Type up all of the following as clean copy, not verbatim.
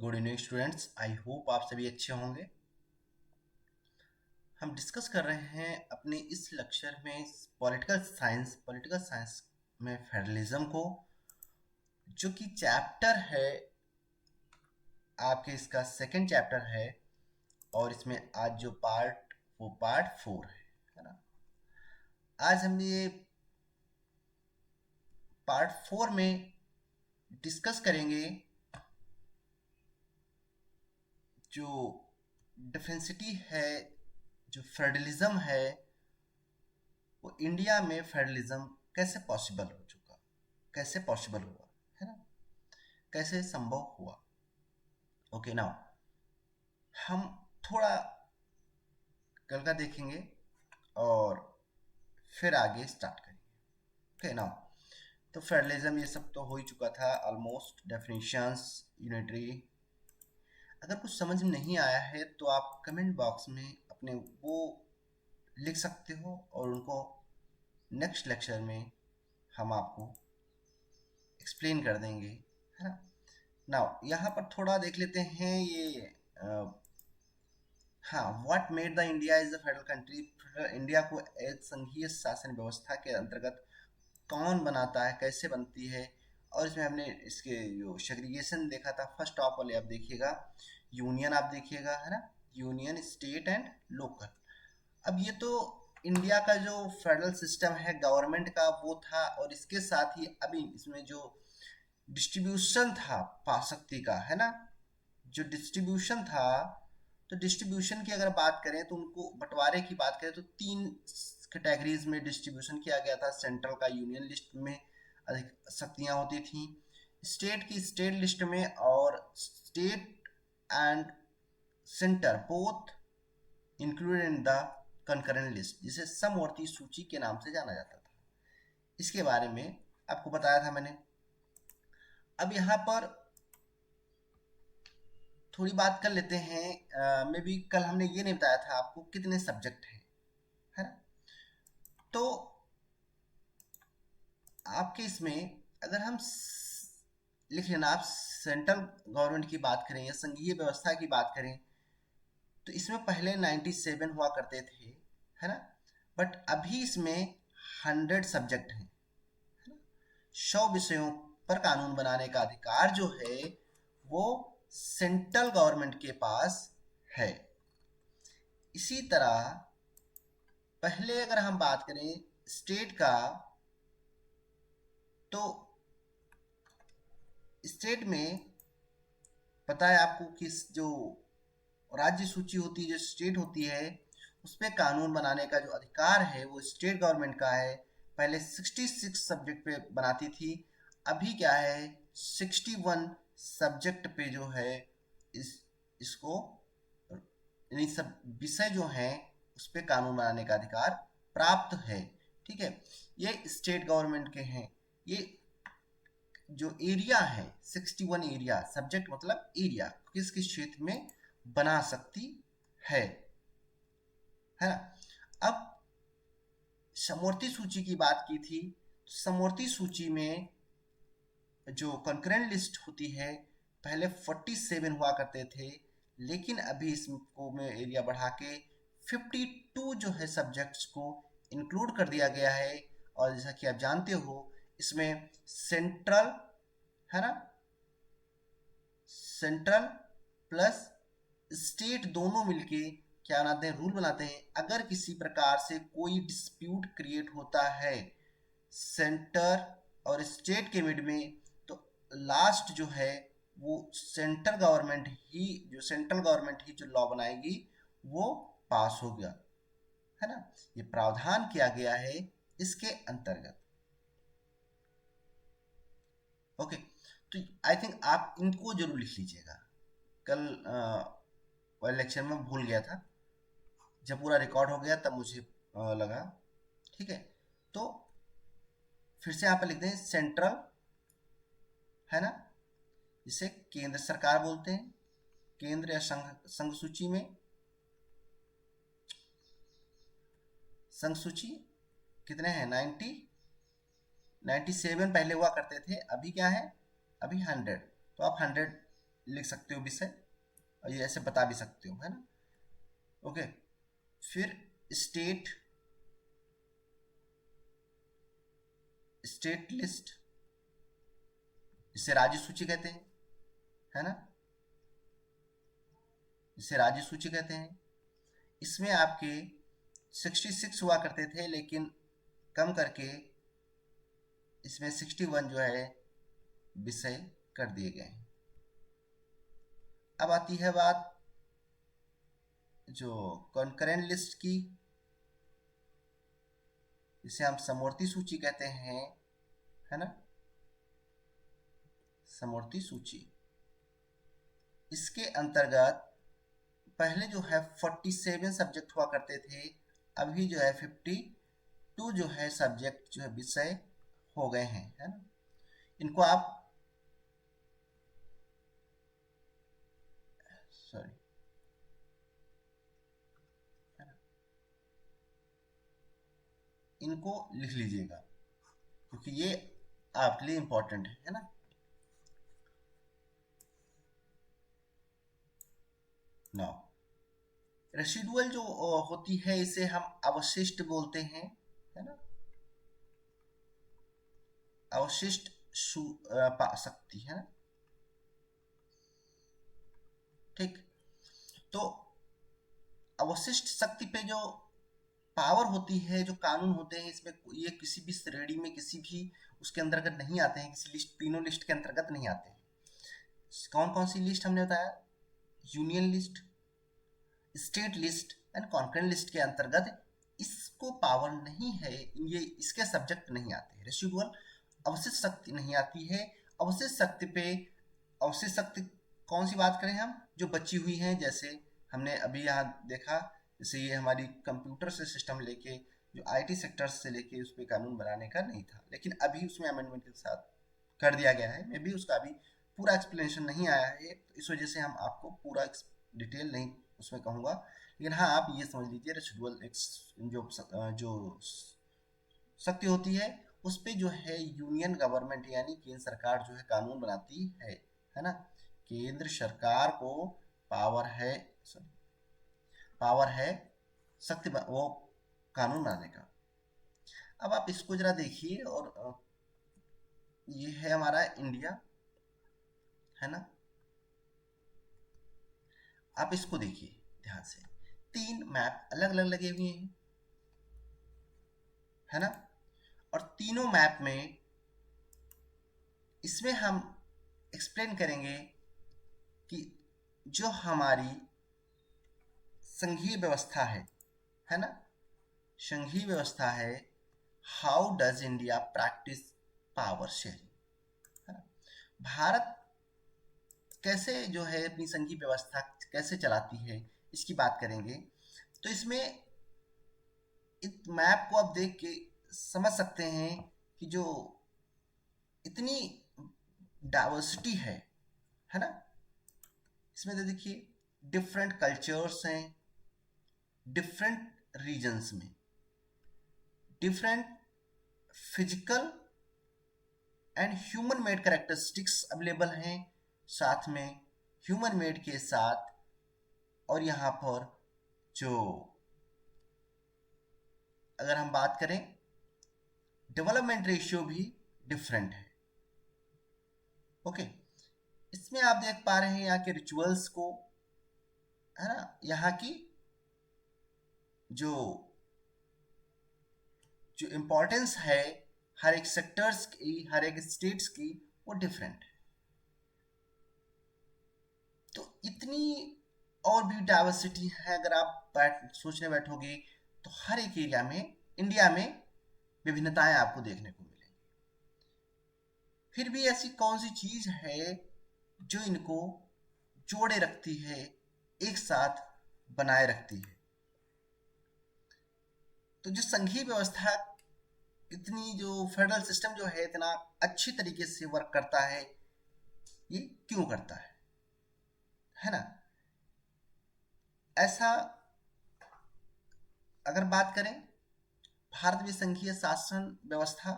Good evening students, I hope आप सभी अच्छे होंगे। हम डिस्कस कर रहे हैं अपने इस लेक्चर में पॉलिटिकल साइंस में फेडरलिज्म को, जो कि चैप्टर है आपके, इसका सेकंड चैप्टर है। और इसमें आज जो पार्ट, वो पार्ट 4 है ना। आज हम ये पार्ट 4 में डिस्कस करेंगे जो डिफरेंसिटी है, जो फेडरलिज्म है, वो इंडिया में फेडरलिज्म कैसे पॉसिबल हो चुका, कैसे पॉसिबल हुआ, है ना, कैसे संभव हुआ। ओके नाउ हम थोड़ा कल का देखेंगे और फिर आगे स्टार्ट करेंगे। ओके नाउ तो फेडरलिज्म ये सब तो हो ही चुका था ऑलमोस्ट, डेफिनेशंस, यूनिटरी। अगर कुछ समझ में नहीं आया है तो आप कमेंट बॉक्स में अपने वो लिख सकते हो और उनको नेक्स्ट लेक्चर में हम आपको एक्सप्लेन कर देंगे, है ना। नाउ यहाँ पर थोड़ा देख लेते हैं ये हाँ, what made the India is the federal country. India को एक संघीय शासन व्यवस्था के अंतर्गत कौन बनाता है, कैसे बनती है। और इसमें हमने इसके जो सेग्रीगेशन देखा था, फर्स्ट ऑफ ऑल आप देखिएगा यूनियन, आप देखिएगा, है ना, यूनियन, स्टेट एंड लोकल। अब ये तो इंडिया का जो फेडरल सिस्टम है गवर्नमेंट का वो था, और इसके साथ ही अभी इसमें जो डिस्ट्रीब्यूशन था शक्ति का, है ना, जो डिस्ट्रीब्यूशन था, तो डिस्ट्रीब्यूशन की अगर बात करें तो उनको बंटवारे की बात करें तो तीन कैटेगरीज में डिस्ट्रीब्यूशन किया गया था। सेंट्रल का यूनियन लिस्ट में अधिक शक्तियां होती थी, स्टेट की स्टेट लिस्ट में, और state and centre both included in the concurrent list, जिसे समवर्ती सूची के नाम से जाना जाता था। इसके बारे में आपको बताया था मैंने। अब यहाँ पर थोड़ी बात कर लेते हैं। मे बी कल हमने ये नहीं बताया था आपको कितने सब्जेक्ट हैं, है ना। तो आपके इसमें अगर हम लिख लेना, आप सेंट्रल गवर्नमेंट की बात करें या संघीय व्यवस्था की बात करें, तो इसमें पहले 97 हुआ करते थे, है ना। बट अभी इसमें 100 सब्जेक्ट हैं, है ना। 100 विषयों पर कानून बनाने का अधिकार जो है वो सेंट्रल गवर्नमेंट के पास है। इसी तरह पहले अगर हम बात करें स्टेट का, तो स्टेट में पता है आपको कि जो राज्य सूची होती है, जो स्टेट होती है, उस पर कानून बनाने का जो अधिकार है वो स्टेट गवर्नमेंट का है। पहले 66 सब्जेक्ट पे बनाती थी, अभी क्या है 61 सब्जेक्ट पे जो है इसको यानी सब विषय जो हैं उस पर कानून बनाने का अधिकार प्राप्त है। ठीक है, ये स्टेट गवर्नमेंट के हैं। ये जो एरिया है 61 एरिया, सब्जेक्ट मतलब एरिया, किस किस क्षेत्र में बना सकती है ना। अब समवर्ती सूची की बात की थी, समवर्ती सूची में जो कंकरेंट लिस्ट होती है पहले 47 हुआ करते थे, लेकिन अभी इसको में एरिया बढ़ा के 52 जो है सब्जेक्ट्स को इंक्लूड कर दिया गया है। और जैसा कि आप जानते हो इसमें सेंट्रल, है ना, सेंट्रल प्लस स्टेट दोनों मिलके क्या बनाते हैं, रूल बनाते हैं। अगर किसी प्रकार से कोई डिस्प्यूट क्रिएट होता है सेंटर और स्टेट के मिड में, तो लास्ट जो है वो सेंट्रल गवर्नमेंट ही जो लॉ बनाएगी वो पास हो गया, है ना। ये प्रावधान किया गया है इसके अंतर्गत। ओके, तो आई थिंक आप इनको जरूर लिख लीजिएगा। कल वाले लेक्चर में भूल गया था, जब पूरा रिकॉर्ड हो गया तब मुझे लगा। ठीक है, तो फिर से यहाँ पर लिख दें सेंट्रल, है ना, जिसे केंद्र सरकार बोलते हैं, केंद्र या संघ सूची में। संघ सूची कितने हैं, 97 पहले हुआ करते थे, अभी क्या है, अभी 100। तो आप 100 लिख सकते हो विषय, और ये ऐसे बता भी सकते हो, है ना। ओके, फिर स्टेट, स्टेट लिस्ट, इसे राज्य सूची कहते हैं, है ना, इसे राज्य सूची कहते हैं। इसमें आपके 66 हुआ करते थे, लेकिन कम करके इसमें 61 जो है विषय कर दिए गए हैं। अब आती है बात जो कॉन्करेंट लिस्ट की, इसे हम समवर्ती सूची कहते हैं, है ना, समवर्ती सूची। इसके अंतर्गत पहले जो है 47 सब्जेक्ट हुआ करते थे, अभी जो है 52 जो है सब्जेक्ट जो है विषय हो गए हैं, है ना। इनको आप सॉरी, इनको लिख लीजिएगा क्योंकि ये आपके लिए इंपॉर्टेंट है ना। नाउ रेसिडुअल जो होती है इसे हम अवशिष्ट बोलते हैं, है ना, अवशिष्ट पा सकती है ना, ठीक। तो अवशिष्ट शक्ति पे जो पावर होती है, जो कानून होते हैं, इसमें ये किसी भी श्रेणी में किसी भी उसके अंतर्गत नहीं आते हैं, किसी लिस्ट, तीनों लिस्ट के अंतर्गत नहीं आते हैं। कौन कौन सी लिस्ट हमने बताया, union list, state list and concurrent list के अंतर्गत इसको पावर नहीं है, ये इसके सब्जेक्ट नहीं आते। रेसिडुअल अवशिष्ट शक्ति नहीं आती है। अवशिष्ट शक्ति पे, अवशिष्ट शक्ति कौन सी बात करें हम, जो बची हुई है, जैसे हमने अभी यहाँ देखा, जैसे ये हमारी कंप्यूटर से सिस्टम लेके जो आईटी सेक्टर से लेके उस पर कानून बनाने का नहीं था, लेकिन अभी उसमें अमेंडमेंट के साथ कर दिया गया है। मे भी उसका अभी पूरा एक्सप्लेनेशन नहीं आया है, तो इस वजह से हम आपको पूरा डिटेल नहीं उसमें कहूँगा, लेकिन हाँ आप ये समझ लीजिए रेसिडुअल जो शक्ति होती है उस पे जो है यूनियन गवर्नमेंट यानी केंद्र सरकार जो है कानून बनाती है ना। केंद्र सरकार को पावर है, सॉरी, पावर है शक्ति वो कानून बनाने का। अब आप इसको जरा देखिए, और ये है हमारा इंडिया, है ना। आप इसको देखिए ध्यान से, 3 मैप अलग अलग लगे हुए हैं, है ना, और तीनों मैप में इसमें हम एक्सप्लेन करेंगे कि जो हमारी संघीय व्यवस्था है ना, संघीय व्यवस्था है, how does India practice power sharing, है ना, भारत कैसे जो है अपनी संघीय व्यवस्था कैसे चलाती है, इसकी बात करेंगे। तो इसमें इस मैप को आप देख के समझ सकते हैं कि जो इतनी डाइवर्सिटी है ना, इसमें तो देखिए डिफरेंट कल्चर्स हैं, डिफरेंट रीजन्स में different physical and human made characteristics available हैं, साथ में ह्यूमन मेड के साथ, और यहाँ पर जो अगर हम बात करें डेवलपमेंट रेशियो भी डिफरेंट है। ओके, इसमें आप देख पा रहे हैं यहाँ के रिचुअल्स को, है ना, यहाँ की जो जो इम्पोर्टेंस है हर एक सेक्टर्स की, हर एक स्टेट्स की, वो डिफरेंट है। तो इतनी और भी डाइवर्सिटी है, अगर आप सोचने बैठोगे तो हर एक एरिया में इंडिया में विभिन्नताएं आपको देखने को मिलेंगी। फिर भी ऐसी कौन सी चीज है जो इनको जोड़े रखती है, एक साथ बनाए रखती है। तो जो संघीय व्यवस्था, इतनी जो फेडरल सिस्टम जो है इतना अच्छी तरीके से वर्क करता है, ये क्यों करता है ना। ऐसा अगर बात करें, भारत में संघीय शासन व्यवस्था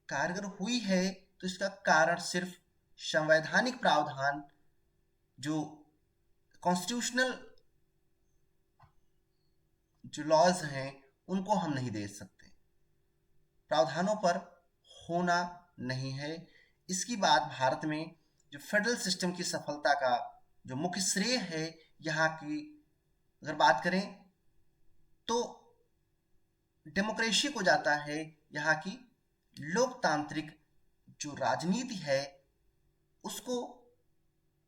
कारगर हुई है तो इसका कारण सिर्फ संवैधानिक प्रावधान जो कॉन्स्टिट्यूशनल जो लॉज हैं उनको हम नहीं दे सकते, प्रावधानों पर होना नहीं है। इसकी बात भारत में जो फेडरल सिस्टम की सफलता का जो मुख्य श्रेय है यहाँ की अगर बात करें तो डेमोक्रेसी को जाता है। यहाँ की लोकतांत्रिक जो राजनीति है उसको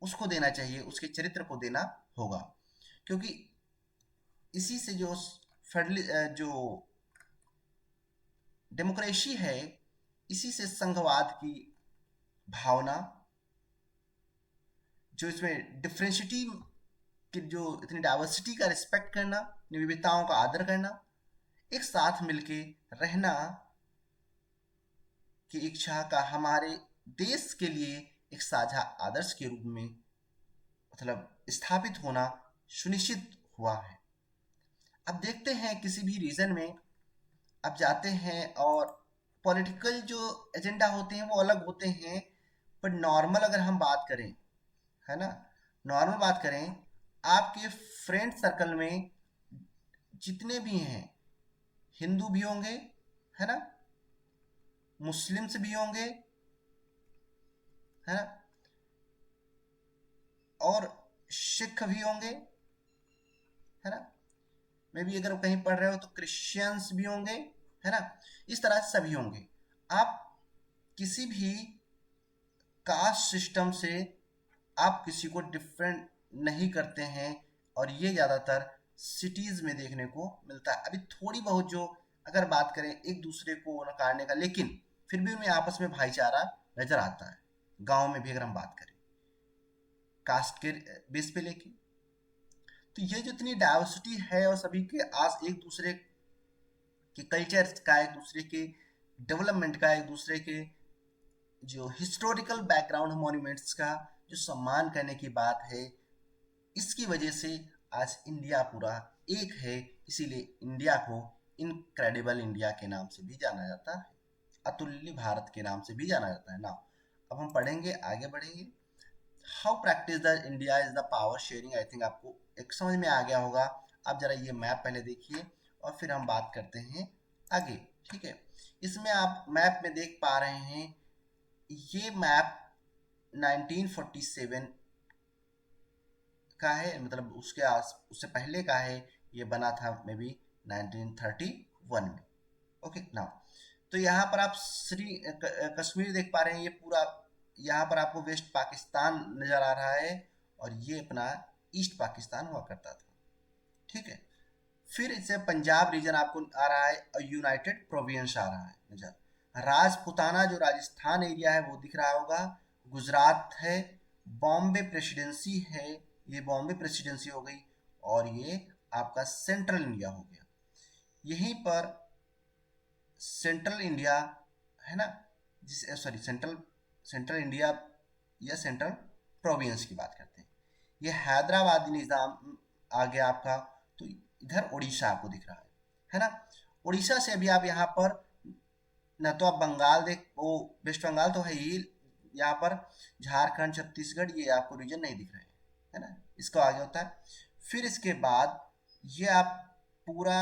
उसको देना चाहिए, उसके चरित्र को देना होगा, क्योंकि इसी से जो फेडरल जो डेमोक्रेसी है इसी से संघवाद की भावना, जो इसमें डिफरेंशिटी की जो इतनी डाइवर्सिटी का रिस्पेक्ट करना, विविधताओं का आदर करना, एक साथ मिलके रहना की इच्छा का हमारे देश के लिए एक साझा आदर्श के रूप में मतलब स्थापित होना सुनिश्चित हुआ है। अब देखते हैं किसी भी रीजन में अब जाते हैं और पॉलिटिकल जो एजेंडा होते हैं वो अलग होते हैं, पर नॉर्मल अगर हम बात करें, है ना, नॉर्मल बात करें, आपके फ्रेंड सर्कल में जितने भी हैं, हिंदू भी होंगे, है ना, मुस्लिम्स भी होंगे, है ना, और सिख भी होंगे, है ना, मे भी अगर कहीं पढ़ रहे हो तो क्रिश्चियंस भी होंगे, है ना, इस तरह से सभी होंगे। आप किसी भी कास्ट सिस्टम से आप किसी को डिफरेंट नहीं करते हैं, और ये ज़्यादातर सिटीज़ में देखने को मिलता है। अभी थोड़ी बहुत जो अगर बात करें एक दूसरे को नकारने का, लेकिन फिर भी उनमें आपस में भाईचारा नज़र आता है। गांव में भी अगर हम बात करें कास्ट के बेस पे लेके, तो ये जो इतनी डाइवर्सिटी है और सभी के आस एक दूसरे के कल्चर का, एक दूसरे के डेवलपमेंट का, एक दूसरे के जो हिस्टोरिकल बैकग्राउंड मॉन्यूमेंट्स का जो सम्मान करने की बात है, इसकी वजह से आज इंडिया पूरा एक है। इसीलिए इंडिया को इनक्रेडिबल इंडिया के नाम से भी जाना जाता है, अतुल्य भारत के नाम से भी जाना जाता है ना। अब हम पढ़ेंगे, आगे बढ़ेंगे। How practice the India is the power sharing, I think आपको एक समझ में आ गया होगा। आप जरा ये मैप पहले देखिए और फिर हम बात करते हैं आगे, ठीक है। इसमें आप मैप में देख पा रहे हैं, ये मैप 1947 का है, मतलब उससे पहले का है। ये बना था मे बी 1931 में। ओके नाउ, तो यहाँ पर आप कश्मीर देख पा रहे हैं, ये पूरा यहाँ पर आपको वेस्ट पाकिस्तान नज़र आ रहा है, और ये अपना ईस्ट पाकिस्तान हुआ करता था, ठीक है। फिर इससे पंजाब रीजन आपको आ रहा है और यूनाइटेड प्रोविंस आ रहा है नजर। राजपुताना जो राजस्थान एरिया है वो दिख रहा होगा, गुजरात है, बॉम्बे प्रेसिडेंसी है, ये बॉम्बे प्रेसिडेंसी हो गई, और ये आपका सेंट्रल इंडिया हो गया। यहीं पर सेंट्रल इंडिया है ना, जिस सॉरी सेंट्रल सेंट्रल इंडिया या सेंट्रल प्रोविंस की बात करते हैं। ये हैदराबादी निज़ाम आ गया आपका, तो इधर उड़ीसा आपको दिख रहा है ना। उड़ीसा से अभी आप यहाँ पर न तो आप बंगाल देख, वो वेस्ट बंगाल तो है ही, यहाँ पर झारखंड छत्तीसगढ़ ये आपको रीजन नहीं दिख रहे हैं, है ना, इसको आगे होता है। फिर इसके बाद ये आप पूरा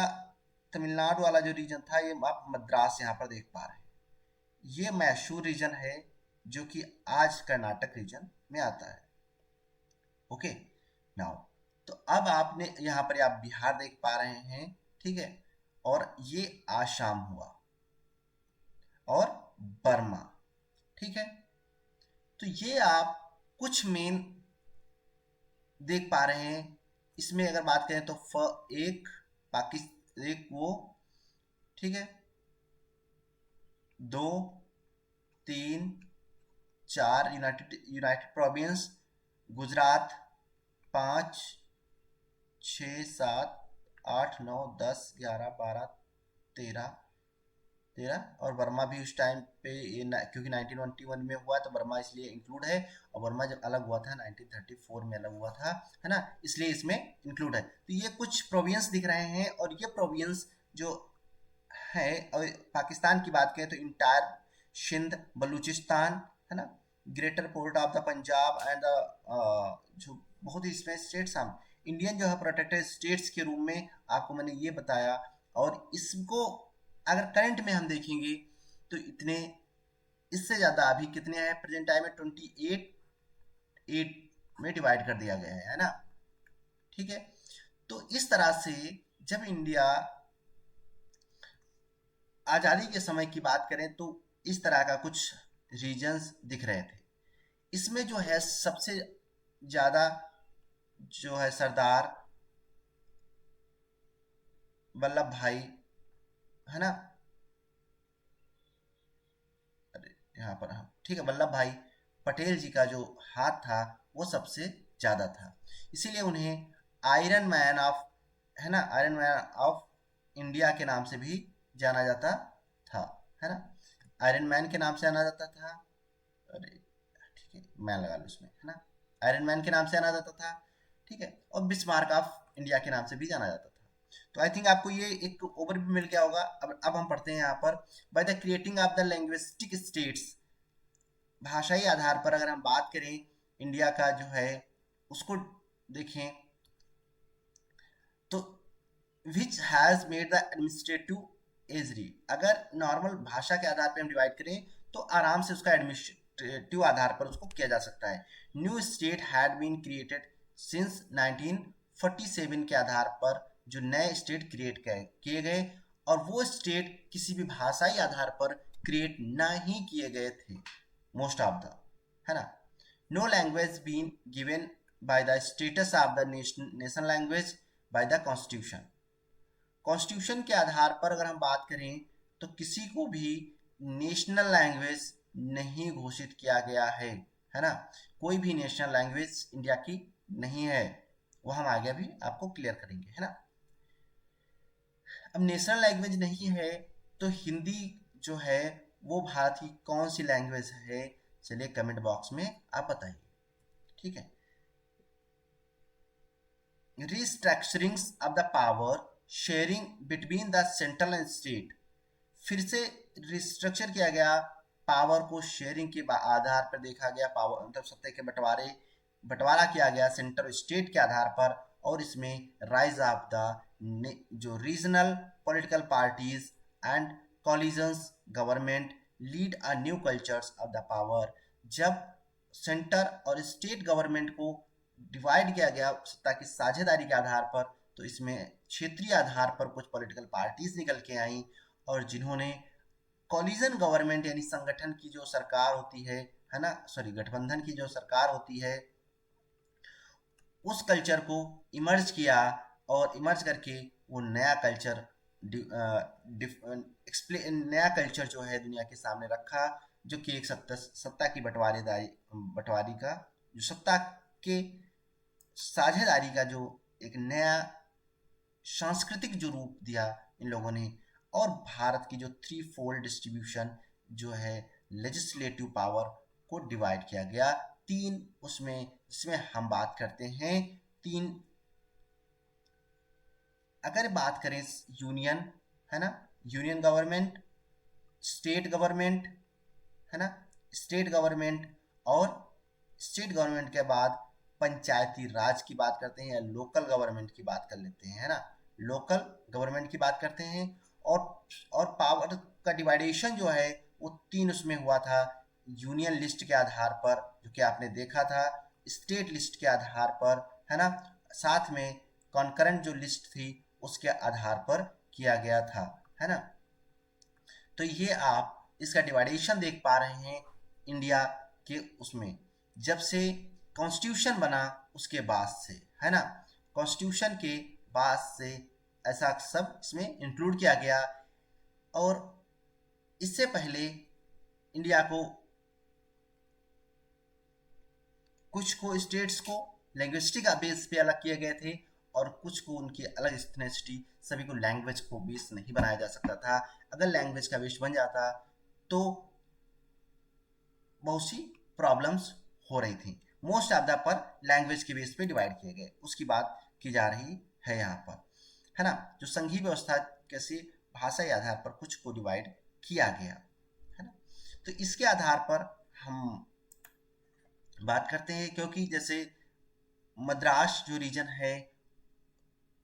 तमिलनाडु वाला जो रीजन था, ये आप मद्रास यहाँ पर देख पा रहे हैं। ये मैसूर रीजन है जो कि आज कर्नाटक रीजन में आता है। ओके नाउ, तो अब आपने यहाँ पर आप बिहार देख पा रहे हैं, ठीक है, और ये आसाम हुआ और बर्मा, ठीक है। तो ये आप कुछ मेन देख पा रहे हैं। इसमें अगर बात करें तो एक पाकिस्तान, एक वो, ठीक है, दो, तीन, चार यूनाइटेड यूनाइटेड प्रोविंस, गुजरात, पाँच, छः, सात, आठ, नौ, 10, 11, 12, 13, 13, और बर्मा भी उस टाइम पे ये क्योंकि 1921 में हुआ तो बर्मा इसलिए इंक्लूड है, और बर्मा जब अलग हुआ था 1934 में अलग हुआ था, है ना, इसलिए इसमें इंक्लूड है। तो ये कुछ प्रोविंस दिख रहे हैं, और ये प्रोविंस जो है, और पाकिस्तान की बात करें तो इंटायर सिंध, बलूचिस्तान, है ना, greater port of the Punjab and the जो बहुत ही इसमें स्टेट्स हम इंडियन जो है प्रोटेक्टेड स्टेट्स के रूप में आपको मैंने ये बताया। और इसको अगर करंट में हम देखेंगे तो इतने, इससे ज़्यादा अभी कितने हैं प्रेजेंट टाइम में, 28 में डिवाइड कर दिया गया है ना। ठीक है, तो इस तरह से जब इंडिया आज़ादी के समय की बात करें तो इस तरह का कुछ रीजन्स दिख रहे थे। इसमें जो है सबसे ज़्यादा जो है सरदार वल्लभ भाई, है ना, अरे यहाँ पर हाँ ठीक है, वल्लभ भाई पटेल जी का जो हाथ था वो सबसे ज़्यादा था, इसीलिए उन्हें आयरन मैन ऑफ, है ना, आयरन मैन ऑफ इंडिया के नाम से भी जाना जाता था, है ना, आयरन मैन के नाम से जाना जाता था। अरे ठीक है, मैन लगा लो इसमें, है ना, आयरन मैन के नाम से जाना जाता था। ठीक है, और बिस्मार्क ऑफ इंडिया के नाम से भी जाना जाता था। तो आई थिंक आपको ये एक ओवरव्यू मिल गया होगा। अब हम पढ़ते हैं यहाँ पर, by the creating of the linguistic states, भाषाई आधार पर अगर हम बात करें इंडिया का जो है उसको देखें तो which has made the administrative एजरी, अगर नॉर्मल भाषा के आधार पर हम डिवाइड करें तो आराम से उसका एडमिनिस्ट्रेटिव आधार पर उसको किया जा सकता है। New state had been created since 1947 के आधार पर जो नए स्टेट क्रिएट किए गए, और वो स्टेट किसी भी भाषाई आधार पर क्रिएट ना ही किए गए थे मोस्ट ऑफ द, है ना। No language been given by the status of the national language by the constitution, constitution के आधार पर अगर हम बात करें तो किसी को भी नेशनल लैंग्वेज नहीं घोषित किया गया है ना, कोई भी नेशनल लैंग्वेज इंडिया की नहीं है, वो हम आगे भी आपको क्लियर करेंगे, है ना। अब नेशनल लैंग्वेज नहीं है तो हिंदी जो है वो भारत की कौन सी लैंग्वेज है, चलिए कमेंट बॉक्स में आप बताइए। ठीक है, restructurings of the power sharing between the central and state, फिर से रिस्ट्रक्चर किया गया, पावर को शेयरिंग के आधार पर देखा गया, पावर मतलब सत्ता के बंटवारा किया गया सेंट्रल और स्टेट के आधार पर, और इसमें राइज ऑफ द जो regional political parties and collisions government lead a new cultures of the power, जब सेंटर और स्टेट गवर्नमेंट को डिवाइड किया गया सत्ता की साझेदारी के आधार पर, तो इसमें क्षेत्रीय आधार पर कुछ पॉलिटिकल पार्टीज निकल के आई और जिन्होंने कॉलिजन गवर्नमेंट यानी संगठन की जो सरकार होती है ना, सॉरी गठबंधन की जो सरकार होती है, उस कल्चर को इमर्ज किया, और इमर्ज करके वो नया कल्चर नया कल्चर जो है दुनिया के सामने रखा, जो कि एक सत्ता की बंटवारी का जो सत्ता के साझेदारी का जो एक नया सांस्कृतिक जो रूप दिया इन लोगों ने, और भारत की जो थ्री फोल्ड डिस्ट्रीब्यूशन जो है लेजिस्लेटिव पावर को डिवाइड किया गया तीन उसमें, जिसमें हम बात करते हैं तीन, अगर बात करें यूनियन, है ना, यूनियन गवर्नमेंट, स्टेट गवर्नमेंट, है ना, स्टेट गवर्नमेंट, और स्टेट गवर्नमेंट के बाद पंचायती राज की बात करते हैं या लोकल गवर्नमेंट की बात कर लेते हैं, है ना, लोकल गवर्नमेंट की बात करते हैं। और पावर का डिवाइडेशन जो है वो तीन उसमें हुआ था, यूनियन लिस्ट के आधार पर जो कि आपने देखा था, स्टेट लिस्ट के आधार पर, है ना, साथ में कॉन्करेंट जो लिस्ट थी उसके आधार पर किया गया था, है ना। तो ये आप इसका डिवाइडेशन देख पा रहे हैं इंडिया के उसमें, जब से कॉन्स्टिट्यूशन बना उसके बाद से, है ना, कॉन्स्टिट्यूशन के बाद से ऐसा सब इसमें इंक्लूड किया गया। और इससे पहले इंडिया को कुछ को स्टेट्स को लैंग्विस्टिक बेस पे अलग किए गए थे, और कुछ को उनकी अलग एथनिसिटी, सभी को लैंग्वेज को बेस नहीं बनाया जा सकता था। अगर लैंग्वेज का बेस बन जाता तो बहुत सी प्रॉब्लम्स हो रही थी। मोस्ट ऑफ द पर लैंग्वेज के बेस पे डिवाइड किए गए, उसकी बात की जा रही है यहाँ पर, है ना, जो संघीय व्यवस्था कैसे भाषा के आधार पर कुछ को डिवाइड किया गया, है ना। तो इसके आधार पर हम बात करते हैं, क्योंकि जैसे मद्रास जो रीजन है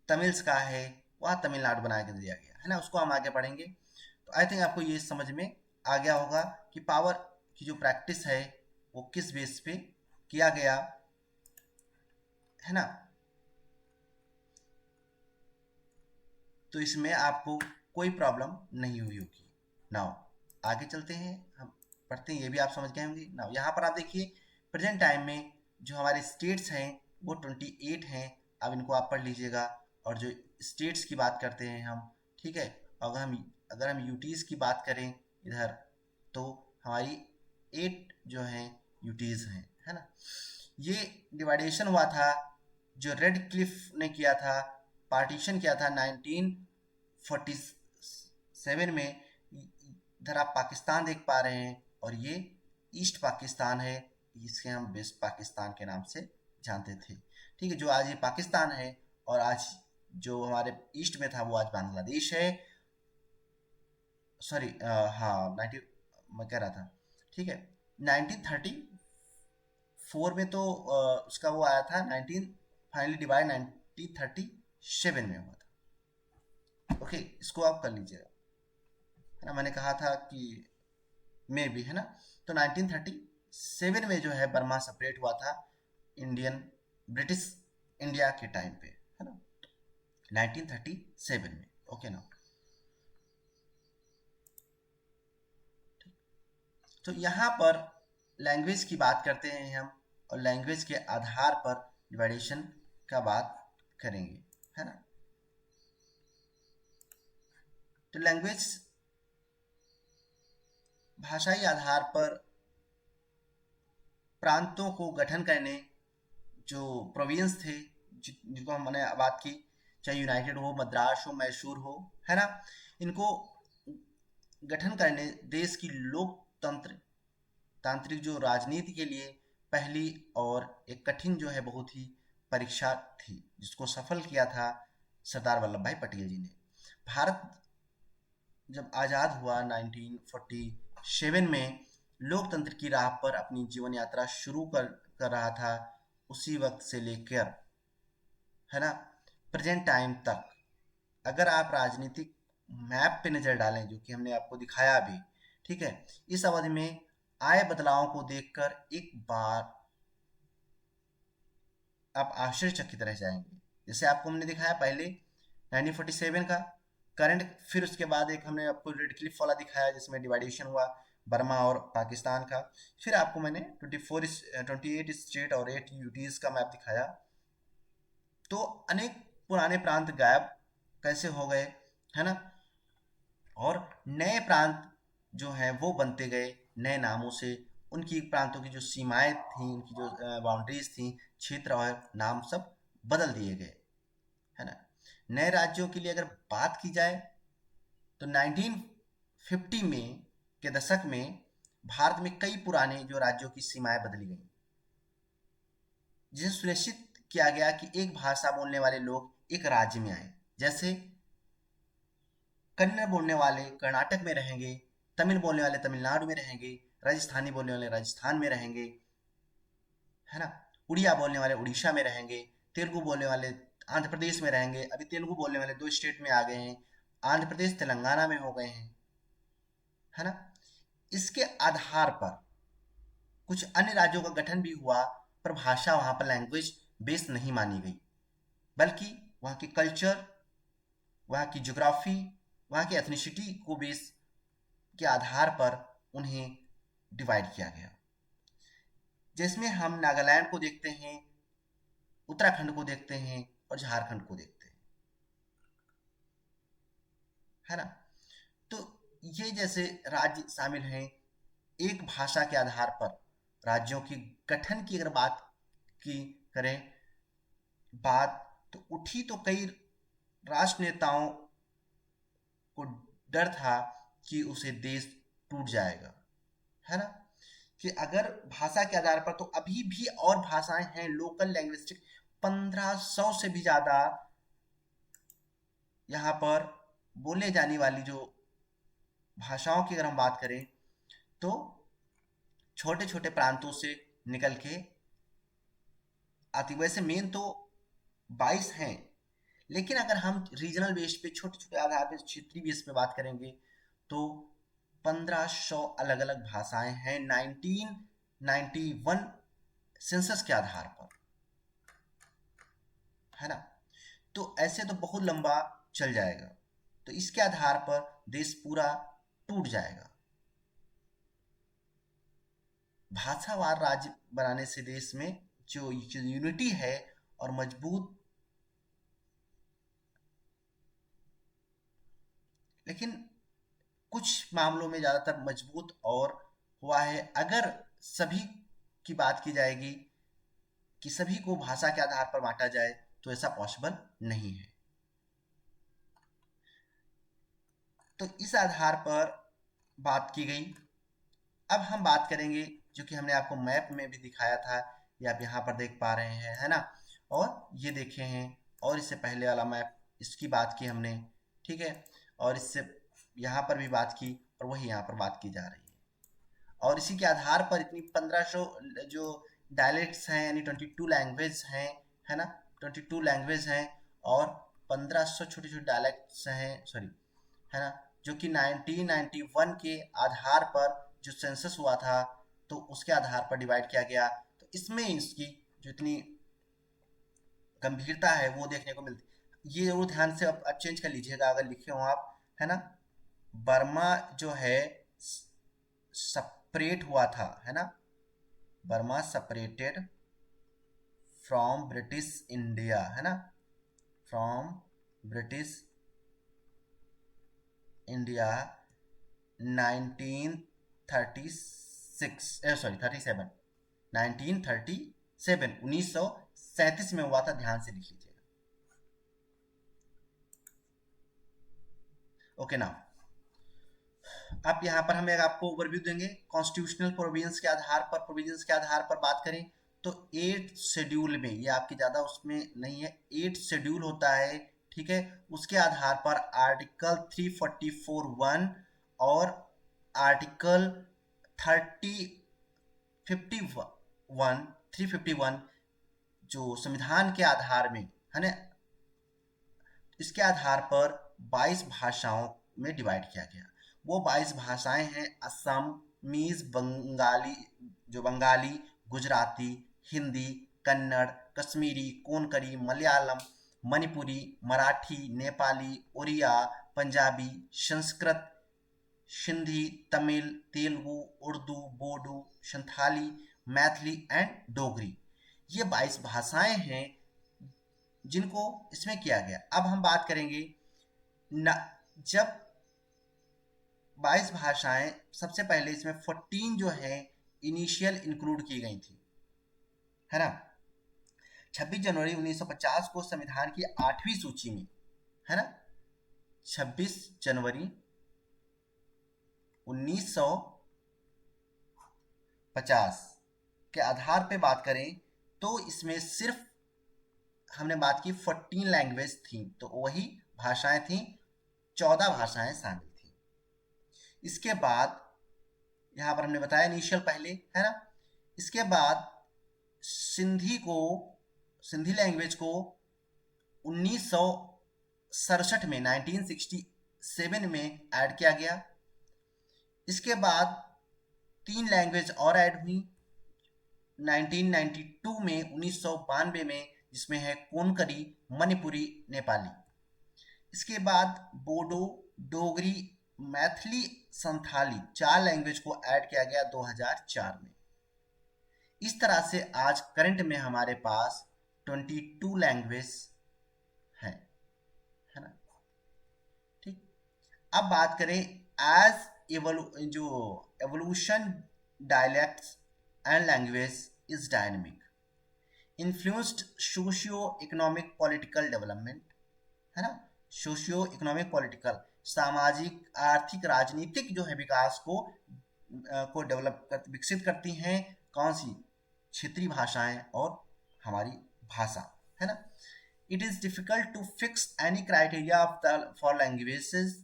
तमिल्स का है, वहाँ तमिलनाडु बना के दिया गया है ना, उसको हम आगे पढ़ेंगे। तो आई थिंक आपको ये समझ में आ गया होगा कि पावर की जो प्रैक्टिस है वो किस बेस पे किया गया है ना। तो इसमें आपको कोई प्रॉब्लम नहीं हुई होगी। नाउ आगे चलते हैं, हम पढ़ते हैं, ये भी आप समझ गए होंगे। नाउ यहाँ पर आप देखिए प्रेजेंट टाइम में जो हमारे स्टेट्स हैं वो 28 हैं। अब इनको आप पढ़ लीजिएगा। और जो स्टेट्स की बात करते हैं हम, ठीक है, अगर हम यूटीज़ की बात करें इधर, तो हमारी 8 जो हैं यूटीज़ हैं, है ना। ये डिवाइडेशन हुआ था जो रेड क्लिफ ने किया था, पार्टीशन किया था 1947 में। इधर आप पाकिस्तान देख पा रहे हैं और ये ईस्ट पाकिस्तान है, इसे हम वेस्ट पाकिस्तान के नाम से जानते थे, ठीक है। जो आज ये पाकिस्तान है और आज जो हमारे ईस्ट में था वो आज बांग्लादेश है। सॉरी, हाँ 90, मैं कह रहा था, ठीक है। 1934 में तो उसका वो आया था, 19 फाइनली डिवाइड 1937 में हुआ था। ओके, इसको आप कर लीजिएगा, है ना। मैंने कहा था कि में भी, है ना। तो 1937 में जो है बर्मा सेपरेट हुआ था इंडियन ब्रिटिश इंडिया के टाइम पे, है ना, 1937 में। ओके ना। तो यहाँ पर लैंग्वेज की बात करते हैं हम, और लैंग्वेज के आधार पर डिवाइडेशन का बात करेंगे, है ना। तो लैंग्वेज भाषाई आधार पर प्रांतों को गठन करने जो प्रोविंस थे, जिनको हमने बात की, चाहे यूनाइटेड हो, मद्रास हो, मैसूर हो, है ना, इनको गठन करने देश की लोकतंत्र तांत्रिक जो राजनीति के लिए पहली और एक कठिन जो है बहुत ही परीक्षा थी, जिसको सफल किया था सरदार वल्लभ भाई पटेल जी ने। भारत जब आज़ाद हुआ 1947 में, लोकतंत्र की राह पर अपनी जीवन यात्रा शुरू कर रहा था, उसी वक्त से लेकर, है ना, प्रेजेंट टाइम तक। अगर आप राजनीतिक मैप पे नज़र डालें, जो कि हमने आपको दिखाया अभी, ठीक है, इस अवधि में आए बदलावों को देखकर एक बार आप आश्चर्यचकित रह जाएंगे। जैसे आपको हमने दिखाया पहले 1947 का करंट, फिर उसके बाद एक हमने आपको रेड क्लिफ वाला दिखाया जिसमें डिवाइडेशन हुआ बर्मा और पाकिस्तान का। फिर आपको मैंने 28 स्टेट और 8 यूटीज का मैप दिखाया। तो अनेक पुराने प्रांत गायब कैसे हो गए, है ना, और नए प्रांत जो हैं वो बनते गए नए नामों से। उनकी प्रांतों की जो सीमाएं थी, उनकी जो बाउंड्रीज थी, क्षेत्र और नाम सब बदल दिए गए, है ना। नए राज्यों के लिए अगर बात की जाए तो 1950 में के दशक में भारत में कई पुराने जो राज्यों की सीमाएं बदली गई, जिसे सुनिश्चित किया गया कि एक भाषा बोलने वाले लोग एक राज्य में आए। जैसे कन्नड़ बोलने वाले कर्नाटक में रहेंगे, तमिल बोलने वाले तमिलनाडु में रहेंगे, राजस्थानी बोलने वाले राजस्थान में रहेंगे, है ना, उड़िया बोलने वाले उड़ीसा में रहेंगे, तेलुगु बोलने वाले आंध्र प्रदेश में रहेंगे। अभी तेलुगु बोलने वाले 2 स्टेट में आ गए हैं, आंध्र प्रदेश तेलंगाना में हो गए हैं, है ना। इसके आधार पर कुछ अन्य राज्यों का गठन भी हुआ, पर भाषा वहां पर लैंग्वेज बेस नहीं मानी गई, बल्कि वहाँ के कल्चर, वहाँ की ज्योग्राफी, वहाँ की एथनिसिटी को बेस के आधार पर उन्हें डिवाइड किया गया। जिसमें हम नागालैंड को देखते हैं, उत्तराखंड को देखते हैं और झारखंड को देखते हैं, है ना। तो ये जैसे राज्य शामिल हैं। एक भाषा के आधार पर राज्यों की गठन की अगर बात की करें, बात तो उठी तो कई राष्ट्र नेताओं को डर था कि उसे देश टूट जाएगा, है ना, कि अगर भाषा के आधार पर, तो अभी भी और भाषाएं हैं लोकल लैंग्विस्टिक, 1500 से भी ज़्यादा यहाँ पर बोले जाने वाली जो भाषाओं की अगर हम बात करें, तो छोटे छोटे प्रांतों से निकल के आती। वैसे मेन तो 22 हैं, लेकिन अगर हम रीजनल बेस पे छोटे छोटे आधार पे क्षेत्रीय बेस पे बात करेंगे तो 1500 अलग अलग भाषाएं हैं 1991 सेंसस के आधार पर, है ना। तो ऐसे तो बहुत लंबा चल जाएगा, तो इसके आधार पर देश पूरा टूट जाएगा। भाषावार राज्य बनाने से देश में जो यूनिटी है और मजबूत, लेकिन कुछ मामलों में ज़्यादातर मजबूत और हुआ है। अगर सभी की बात की जाएगी कि सभी को भाषा के आधार पर बांटा जाए तो ऐसा पॉसिबल नहीं है। तो इस आधार पर बात की गई। अब हम बात करेंगे जो कि हमने आपको मैप में भी दिखाया था, ये आप यहाँ पर देख पा रहे हैं, है ना। और ये देखे हैं, और इससे पहले वाला मैप इसकी बात की हमने, ठीक है। और इससे यहाँ पर भी बात की, और वही यहाँ पर बात की जा रही है। और इसी के आधार पर इतनी 1500 जो डायलेक्ट्स हैं, यानी 22 लैंग्वेज हैं, है ना, 22 लैंग्वेज हैं, और 1500 छोटे छोटे डायलेक्ट्स हैं, सॉरी, है ना, जो कि 1991 के आधार पर जो सेंसस हुआ था तो उसके आधार पर डिवाइड किया गया। तो इसमें इसकी जो इतनी गंभीरता है वो देखने को मिलती। ये जरूर ध्यान से अब चेंज कर लीजिएगा अगर लिखे हो आप, है ना। बर्मा जो है सेपरेट हुआ था, है ना, Burma separated from British India, है ना, फ्रॉम ब्रिटिश इंडिया 1936 सॉरी 37 1937 1937 में हुआ था, ध्यान से लिख लीजिएगा। ओके ना, आप यहाँ पर हमें आपको ओवरव्यू देंगे कॉन्स्टिट्यूशनल प्रोविजंस के आधार पर बात करें तो 8 शेड्यूल में, ये आपकी ज़्यादा उसमें नहीं है, 8 शेड्यूल होता है, ठीक है। उसके आधार पर आर्टिकल 344(1) और आर्टिकल 351 जो संविधान के आधार में, है ना, इसके आधार पर 22 भाषाओं में डिवाइड किया गया। वो 22 भाषाएं हैं असमीज, बंगाली, जो बंगाली, गुजराती, हिंदी, कन्नड़, कश्मीरी, कोंकणी, मलयालम, मणिपुरी, मराठी, नेपाली, उड़िया, पंजाबी, संस्कृत, सिंधी, तमिल, तेलुगु, उर्दू, बोडो, संथाली, मैथिली एंड डोगरी। ये 22 भाषाएं हैं जिनको इसमें किया गया। अब हम बात करेंगे न, जब 22 भाषाएं, सबसे पहले इसमें 14 जो है इनिशियल इंक्लूड की गई थी, है ना। 26 जनवरी 1950 को संविधान की 8वीं सूची में, है ना, 26 जनवरी 1950 के आधार पे बात करें तो इसमें सिर्फ हमने बात की 14 लैंग्वेज थी, तो वही भाषाएं थी, 14 भाषाएं शामिल थी। इसके बाद यहाँ पर हमने बताया इनिशियल पहले, है ना। इसके बाद सिंधी लैंग्वेज को 1967 में 1967 में ऐड किया गया। इसके बाद 3 लैंग्वेज और ऐड हुई 1992 में, 1992 में, जिसमें है कोंकणी, मणिपुरी, नेपाली। इसके बाद बोडो, डोगरी, मैथिली, संथाली, 4 लैंग्वेज को ऐड किया गया 2004 में। इस तरह से आज करंट में हमारे पास 22 लैंग्वेज है ना, ठीक। अब बात करें एज जो evolution, dialects and language is dynamic, influenced socio economic political development, है ना, सोशियो इकोनॉमिक पॉलिटिकल, सामाजिक, आर्थिक, राजनीतिक जो है विकास को डेवलप कर, विकसित करती हैं कौन सी, क्षेत्रीय भाषाएं और हमारी भाषा, है ना। It is difficult to fix any criteria for languages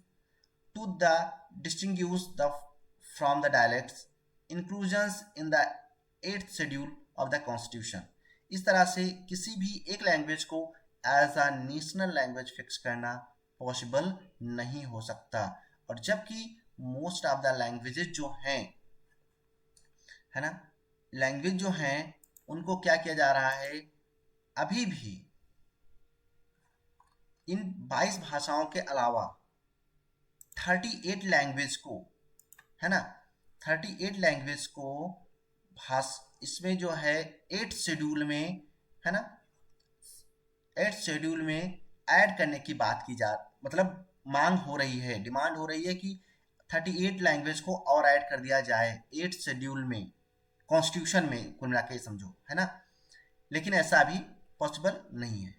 to the distinguish the from the dialects inclusions in the 8th schedule of the constitution। इस तरह से किसी भी एक लैंग्वेज को as a national language fix करना पॉसिबल नहीं हो सकता। और जबकि मोस्ट ऑफ द लैंग्वेजेस जो हैं, है ना, लैंग्वेज जो हैं उनको क्या किया जा रहा है, अभी भी इन 22 भाषाओं के अलावा 38 लैंग्वेज को, है ना, 38 लैंग्वेज को इसमें जो है 8 शेड्यूल में, है ना, 8 शेड्यूल में ऐड करने की बात की जा, मतलब मांग हो रही है, डिमांड हो रही है कि 38 लैंग्वेज को और ऐड कर दिया जाए 8 शेड्यूल में, कॉन्स्टिट्यूशन में कुल मिला के समझो, है ना। लेकिन ऐसा अभी पॉसिबल नहीं है।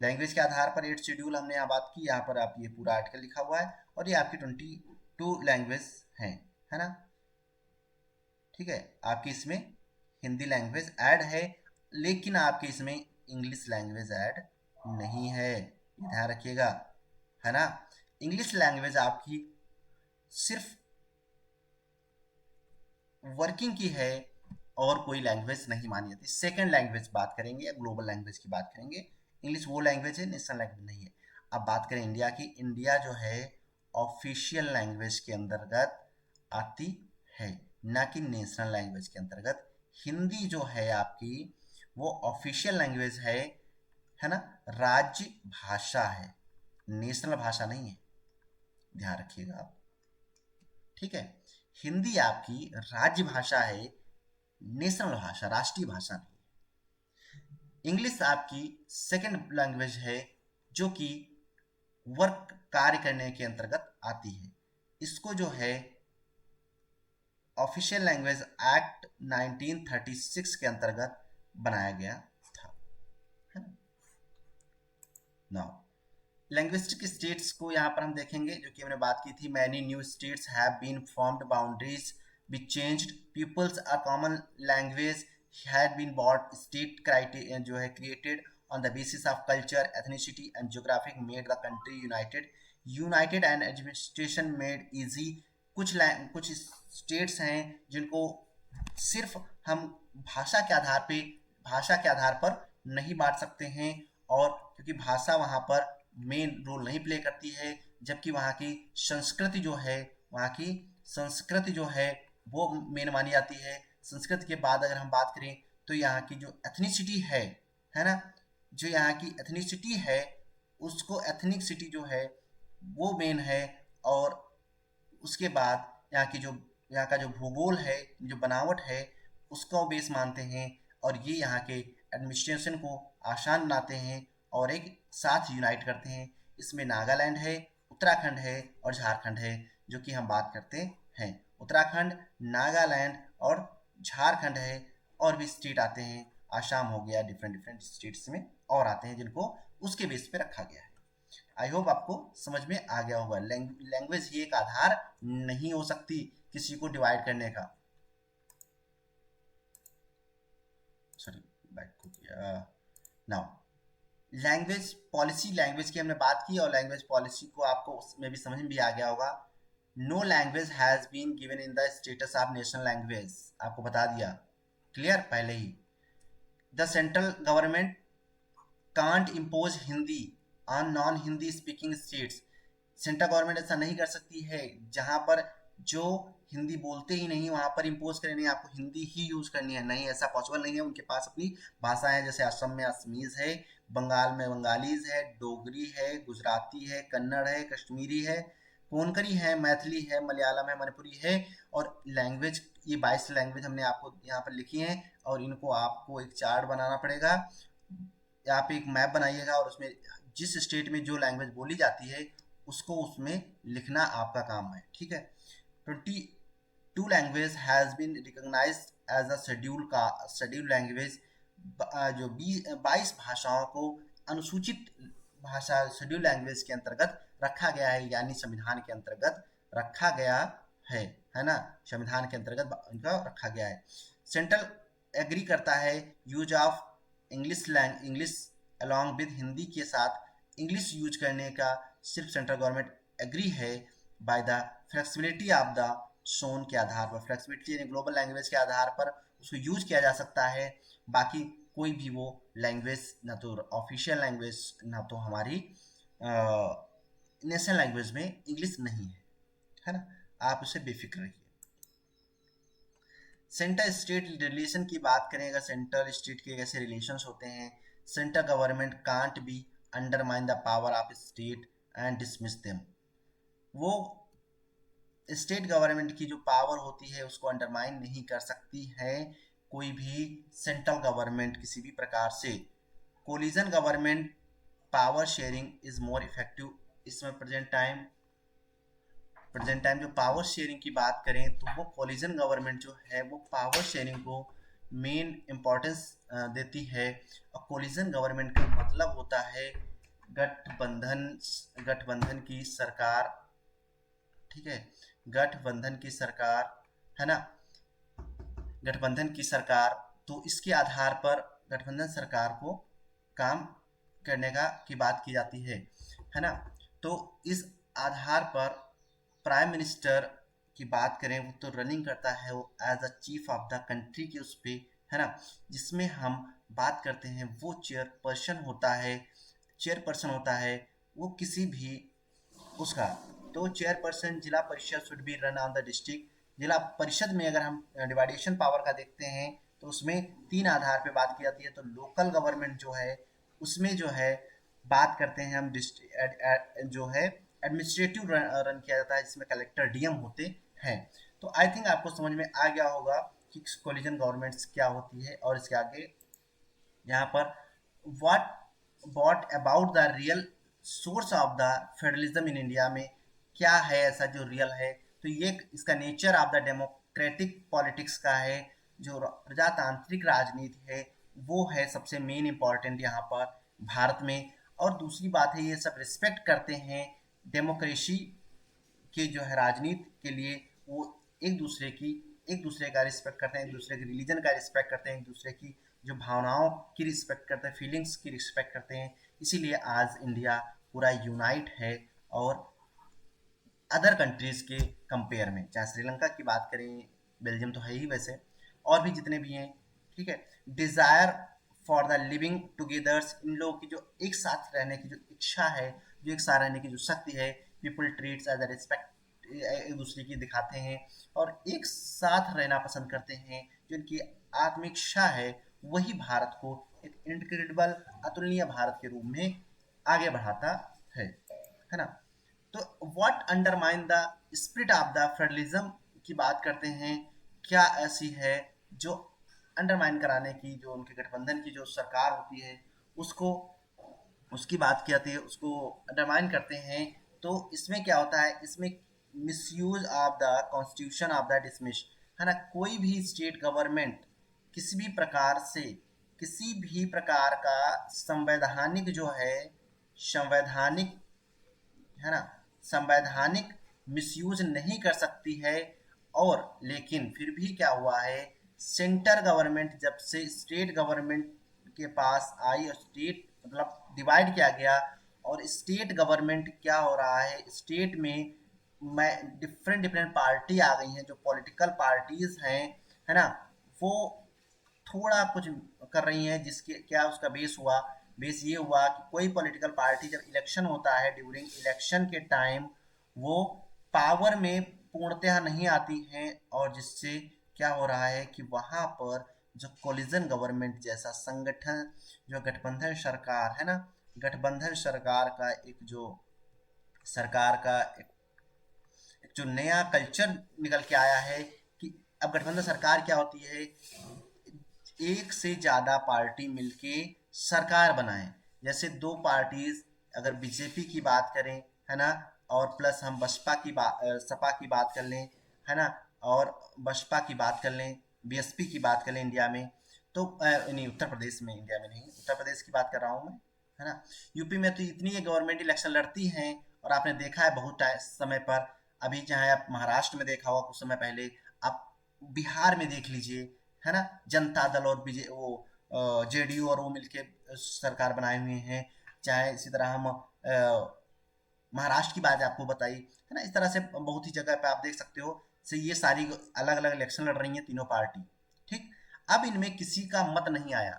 लैंग्वेज के आधार पर 8 शेड्यूल हमने यहाँ बात की, यहाँ पर आप ये पूरा आर्टिकल लिखा हुआ है, और ये आपकी 22 लैंग्वेज है ना। ठीक है, आपकी इसमें हिंदी लैंग्वेज ऐड है, लेकिन आपके इसमें इंग्लिश लैंग्वेज ऐड नहीं है, ध्यान रखिएगा, है ना। इंग्लिश लैंग्वेज आपकी सिर्फ वर्किंग की है और कोई लैंग्वेज नहीं मानी जाती। सेकेंड लैंग्वेज बात करेंगे या ग्लोबल लैंग्वेज की बात करेंगे, इंग्लिश वो लैंग्वेज है, नेशनल लैंग्वेज नहीं है। अब बात करें इंडिया की, इंडिया जो है ऑफिशियल लैंग्वेज के अंतर्गत आती है, ना कि नेशनल लैंग्वेज के अंतर्गत। हिंदी जो है आपकी वो ऑफिशियल लैंग्वेज है ना, राज्य भाषा है, नेशनल भाषा नहीं है, ध्यान रखिएगा आप। ठीक है, हिंदी आपकी राज्य भाषा है, नेशनल भाषा, राष्ट्रीय भाषा नहीं। इंग्लिश आपकी सेकंड लैंग्वेज है, जो कि वर्क कार्य करने के अंतर्गत आती है। इसको जो है ऑफिशियल लैंग्वेज एक्ट 1936 के अंतर्गत बनाया गया था, है ना। नाउ लैंग्विस्टिक स्टेट्स को यहाँ पर हम देखेंगे, जो कि हमने बात की थी, many new states have been formed, boundaries be changed, peoples a common language had been bought, state criteria जो है created on the basis of culture, ethnicity and geographic made the country united and administration made easy. कुछ states हैं जिनको सिर्फ हम भाषा के आधार पे, भाषा के आधार पर नहीं बांट सकते हैं, और क्योंकि भाषा वहाँ पर मेन रोल नहीं प्ले करती है, जबकि वहाँ की संस्कृति जो है, वहाँ की संस्कृति जो है वो मेन मानी जाती है। संस्कृति के बाद अगर हम बात करें तो यहाँ की जो एथनिसिटी है ना, जो यहाँ की एथनिसिटी है, उसको एथनिक सिटी जो है वो मेन है। और उसके बाद यहाँ का जो भूगोल है, जो बनावट है, उसको बेस मानते हैं, और ये यहाँ के एडमिनिस्ट्रेशन को आसान बनाते हैं और एक साथ यूनाइट करते हैं। इसमें नागालैंड है, उत्तराखंड है और झारखंड है, जो कि हम बात करते हैं। उत्तराखंड, नागालैंड और झारखंड है, और भी स्टेट आते हैं, आसाम हो गया, डिफरेंट डिफरेंट स्टेट्स में और आते हैं, जिनको उसके बेस पे रखा गया है। आई होप आपको समझ में आ गया होगा। लैंग्वेज ही एक आधार नहीं हो सकती किसी को डिवाइड करने का। सॉरी, बैक हो गया। नाउ लैंग्वेज पॉलिसी, लैंग्वेज की हमने बात की, और लैंग्वेज पॉलिसी को आपको उसमें भी समझ में भी आ गया होगा। No language has been given in the status of national language, आपको बता दिया क्लियर पहले ही। The central government can't impose Hindi on non Hindi speaking states, central government ऐसा नहीं कर सकती है जहां पर जो हिंदी बोलते ही नहीं वहां पर इम्पोज करें, नहीं आपको हिंदी ही यूज करनी है, नहीं, ऐसा पॉसिबल नहीं है। उनके पास अपनी भाषाएं हैं, जैसे असम में असमीज है, बंगाल में बंगालीज है, डोगरी है, गुजराती है, कन्नड़ है, कश्मीरी है, कोंकणी है, मैथिली है, मलयालम है, मणिपुरी है। और लैंग्वेज, ये 22 लैंग्वेज हमने आपको यहाँ पर लिखी हैं, और इनको आपको एक चार्ट बनाना पड़ेगा, आप एक मैप बनाइएगा, और उसमें जिस स्टेट में जो लैंग्वेज बोली जाती है उसको उसमें लिखना आपका काम है। ठीक है, 22 language has been recognised as a schedule language, जो 22 भाषाओं को अनुसूचित भाषा शेड्यूल लैंग्वेज के अंतर्गत रखा गया है, यानी संविधान के अंतर्गत रखा गया है ना, संविधान के अंतर्गत इनका रखा गया है। सेंट्रल एग्री करता है use of English along with Hindi के साथ इंग्लिश यूज करने का सिर्फ सेंट्रल गवर्नमेंट एग्री है by the flexibility of the shown के आधार पर, फ्लेक्सिबिलिटी यानी ग्लोबल लैंग्वेज के आधार पर उसको यूज किया जा सकता है। बाकी कोई भी वो लैंग्वेज, ना तो ऑफिशियल लैंग्वेज ना तो हमारी नेशनल लैंग्वेज में इंग्लिश नहीं है ना। आप उससे बेफिक्र रहिए। सेंटर स्टेट रिलेशन की बात करें, अगर सेंटर स्टेट के कैसे रिलेशंस होते हैं, centre government can't be undermine the power of state and dismiss them. वो स्टेट गवर्नमेंट की जो पावर होती है उसको अंडरमाइन नहीं कर सकती है कोई भी सेंट्रल गवर्नमेंट किसी भी प्रकार से। Collision government power sharing is more effective. इसमें प्रेजेंट टाइम जो पावर शेयरिंग की बात करें तो वो कोलिजन गवर्नमेंट जो है वो पावर शेयरिंग को मेन इम्पोर्टेंस देती है। और कोलिजन गवर्नमेंट का मतलब होता है गठबंधन गठबंधन की सरकार, ठीक है, गठबंधन की सरकार है ना, गठबंधन की सरकार। तो इसके आधार पर गठबंधन सरकार को काम करने की बात की जाती है ना। तो इस आधार पर प्राइम मिनिस्टर की बात करें वो तो रनिंग करता है वो as a chief of the country के उस पे, है ना। जिसमें हम बात करते हैं वो चेयरपर्सन होता है वो किसी भी उसका। तो चेयरपर्सन जिला परिषद should be run on the district. जिला परिषद में अगर हम डिवाइडेशन पावर का देखते हैं तो उसमें 3 आधार पे बात की जाती है। तो लोकल गवर्नमेंट जो है उसमें जो है बात करते हैं हम जो है एडमिनिस्ट्रेटिव रन किया जाता है जिसमें कलेक्टर डीएम होते हैं। तो आई थिंक आपको समझ में आ गया होगा कि कोलिजन गवर्नमेंट्स क्या होती है। और इसके आगे यहाँ पर what what about the real source of the federalism in India में क्या है ऐसा जो रियल है। तो ये इसका nature of the democratic politics का है, जो प्रजातांत्रिक राजनीति है वो है सबसे मेन इम्पॉर्टेंट यहाँ पर भारत में। और दूसरी बात है ये सब रिस्पेक्ट करते हैं डेमोक्रेसी के जो है राजनीति के लिए। वो एक दूसरे का रिस्पेक्ट करते हैं, एक दूसरे के रिलीजन का रिस्पेक्ट करते हैं, एक दूसरे की जो भावनाओं की रिस्पेक्ट करते हैं, फीलिंग्स की रिस्पेक्ट करते हैं। इसीलिए आज इंडिया पूरा यूनाइट है। और अदर कंट्रीज के कंपेयर में, चाहे श्रीलंका की बात करें, बेल्जियम तो है ही वैसे, और भी जितने भी हैं, ठीक है। Desire for the living togethers, इन लोगों की जो एक साथ रहने की जो इच्छा है, जो एक साथ रहने की जो शक्ति है, people treats as a respect, एक दूसरे की दिखाते हैं और एक साथ रहना पसंद करते हैं। जो इनकी आत्मिक इच्छा है वही भारत को एक इनक्रेडिबल अतुलनीय भारत के रूप में आगे बढ़ाता है ना। तो what undermine the spirit of the federalism की बात करते हैं, क्या ऐसी है जो अंडरमाइन कराने की, जो उनके गठबंधन की जो सरकार होती है उसको, उसकी बात की जाती है, उसको अंडरमाइन करते हैं। तो इसमें क्या होता है, इसमें misuse of the constitution of the dismiss, है ना। कोई भी स्टेट गवर्नमेंट किसी भी प्रकार से किसी भी प्रकार का संवैधानिक जो है संवैधानिक, है ना, संवैधानिक मिसयूज नहीं कर सकती है। और लेकिन फिर भी क्या हुआ है, सेंटर गवर्नमेंट जब से स्टेट गवर्नमेंट के पास आई और स्टेट मतलब डिवाइड किया गया, और स्टेट गवर्नमेंट क्या हो रहा है, स्टेट में डिफरेंट डिफरेंट पार्टी आ गई हैं, जो पॉलिटिकल पार्टीज हैं, है ना, वो थोड़ा कुछ कर रही हैं। जिसके क्या उसका बेस ये हुआ कि कोई पॉलिटिकल पार्टी जब इलेक्शन होता है, ड्यूरिंग इलेक्शन के टाइम वो पावर में पूर्णतः नहीं आती हैं। और जिससे क्या हो रहा है कि वहां पर जो कोलिजन गवर्नमेंट जैसा संगठन, जो गठबंधन सरकार है ना, गठबंधन सरकार का एक जो सरकार का एक जो नया कल्चर निकल के आया है कि अब गठबंधन सरकार क्या होती है, एक से ज्यादा पार्टी मिलके सरकार बनाए। जैसे दो पार्टीज, अगर बीजेपी की बात करें, है ना, और प्लस हम बसपा की बात सपा की बात कर लें, है ना, और बसपा की बात कर लें, बीएसपी की बात कर लें इंडिया में, तो नहीं उत्तर प्रदेश में, इंडिया में नहीं, उत्तर प्रदेश की बात कर रहा हूँ मैं, है ना। यूपी में तो इतनी ये गवर्नमेंट इलेक्शन लड़ती हैं और आपने देखा है बहुत समय पर। अभी चाहे आप महाराष्ट्र में देखा होगा कुछ समय पहले, आप बिहार में देख लीजिए, है ना, जनता दल और बीजे वो जेडीयू और वो मिलके सरकार बनाए हुए हैं। चाहे इसी तरह हम महाराष्ट्र की बात आपको बताई, है ना। इस तरह से बहुत ही जगह पे आप देख सकते हो से ये सारी अलग अलग इलेक्शन लड़ रही हैं तीनों पार्टी, ठीक। अब इनमें किसी का मत नहीं आया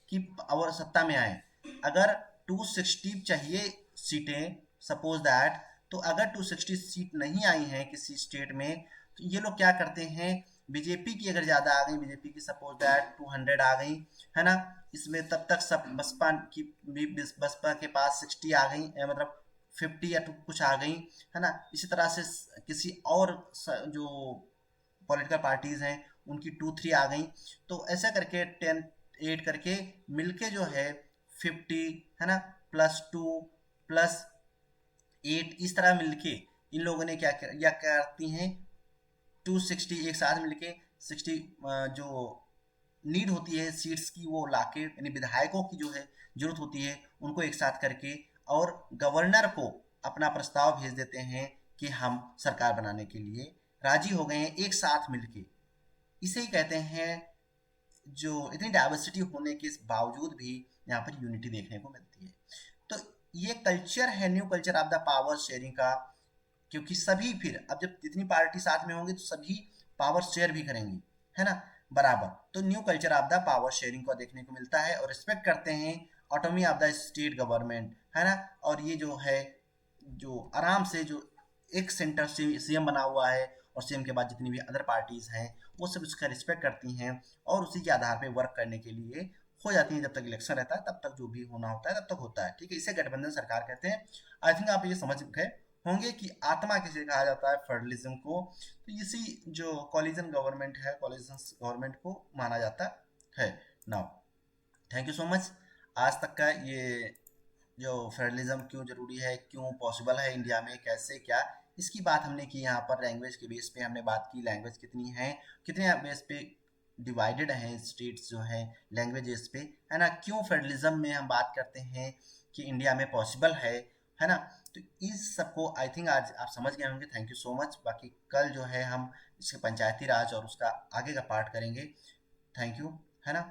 कि और सत्ता में आए। अगर 260 चाहिए सीटें, सपोज दैट, तो अगर 260 सीट नहीं आई हैं किसी स्टेट में, तो ये लोग क्या करते हैं, बीजेपी की अगर ज़्यादा आ गई, बीजेपी की सपोज दैट 200 आ गई, है ना, इसमें तब तक सब बसपा की भी, बसपा के पास 60 आ गई, मतलब 50 या कुछ आ गई, है ना, इसी तरह से किसी और जो पॉलिटिकल पार्टीज हैं उनकी 2-3 आ गई, तो ऐसा करके 10-8 करके मिलके जो है 50, है ना, +2 +8, इस तरह मिलके इन लोगों ने क्या करती हैं, 260 एक साथ मिलके 60 जो नीड होती है सीट्स की वो लाके, यानी विधायकों की जो है जरूरत होती है उनको एक साथ करके, और गवर्नर को अपना प्रस्ताव भेज देते हैं कि हम सरकार बनाने के लिए राजी हो गए हैं एक साथ मिलके। इसे ही कहते हैं, जो इतनी डाइवर्सिटी होने के बावजूद भी यहाँ पर यूनिटी देखने को मिलती है। तो ये कल्चर है new culture of the power sharing का, क्योंकि सभी फिर अब जब जितनी पार्टी साथ में होंगी तो सभी पावर शेयर भी करेंगी, है ना, बराबर। तो new culture of the power sharing को देखने को मिलता है, और रिस्पेक्ट करते हैं otomy of the state government, है ना, और ये जो है जो आराम से जो एक सेंटर से सीएम बना हुआ है, और सीएम के बाद जितनी भी अदर पार्टीज हैं वो सब उसका रिस्पेक्ट करती हैं, और उसी के आधार पे वर्क करने के लिए हो जाती हैं। जब तक इलेक्शन रहता है तब तक जो भी होना होता है तब तक होता है, ठीक है, इसे गठबंधन सरकार कहते हैं। आई थिंक आप ये समझ गए होंगे कि आत्मा किसे कहा जाता है, फेडरलिज्म को। तो इसी जो कॉलिजन गवर्नमेंट है, कॉलिजन गवर्नमेंट को माना जाता है। Now thank you so much. आज तक का ये जो फेडरलिज्म क्यों जरूरी है, क्यों पॉसिबल है इंडिया में, कैसे क्या, इसकी बात हमने की यहाँ पर। लैंग्वेज के बेस पे हमने बात की, लैंग्वेज कितनी है, कितने बेस पे डिवाइडेड हैं स्टेट्स जो हैं लैंग्वेजेस पे, है ना, क्यों फेडरलिज्म में हम बात करते हैं कि इंडिया में पॉसिबल है ना। तो इस सबको आई थिंक आज आप समझ गए होंगे। Thank you so much. बाकी कल जो है हम इसके पंचायती राज और उसका आगे का पार्ट करेंगे। थैंक यू, है ना।